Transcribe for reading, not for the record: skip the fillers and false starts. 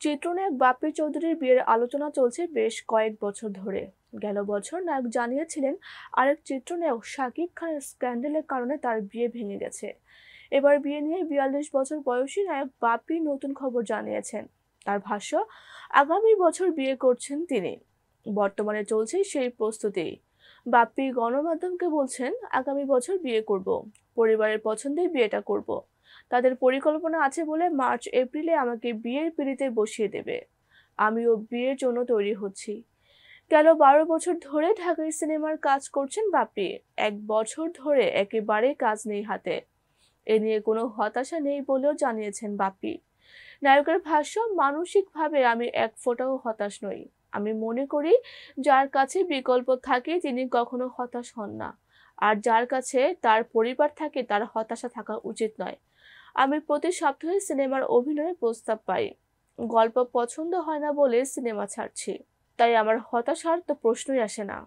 চিত্রনায়ক বাপ্পি চৌধুরীর বিয়ের আলোচনা চলছে বেশ কয়েক বছর ধরে। গেল বছর নায়ক জানিয়েছিলেন আরেক চিত্রনায়ক শাকিব খানের স্ক্যান্ডালের কারণে তার বিয়ে ভেঙে গেছে। এবার বিয়ে নিয়ে ৪২ বছর বয়সী নায়ক বাপ্পি নতুন খবর জানিয়েছেন। তার ভাষ্য, আগামী বছর বিয়ে করছেন তিনি। বর্তমানে চলছে সেই প্রস্তুতি। বাপ্পি গণমাধ্যমকে বলছেন, আগামী বছর বিয়ে করব, পরিবারের পছন্দেই বিয়েটা করব। তাদের পরিকল্পনা আছে বলে মার্চ এপ্রিলে আমাকে বিয়ের পিঁড়িতে বসিয়ে দেবে। আমিও বিয়ের জন্য তৈরি হচ্ছি। গেল ১২ বছর ধরে ঢাকাই সিনেমার কাজ করছেন বাপ্পি। ১ বছর ধরে একেবারেই কাজ নেই হাতে। এ নিয়ে কোনো হতাশা নেই বলেও জানিয়েছেন বাপ্পি। নায়কের ভাষ্য, মানসিকভাবে আমি এক ফোঁটাও হতাশ নই। আমি মনে করি যার কাছে বিকল্প থাকে তিনি কখনো হতাশ হন না। আর যার কাছে তার পরিবার থাকে তার হতাশা থাকা উচিত নয়। আমি প্রতি সপ্তাহে সিনেমার অভিনয়ের প্রস্তাব পাই। গল্প পছন্দ হয় না বলে সিনেমা ছাড়ছি। তাই আমার হতাশার তো প্রশ্নই আসে না।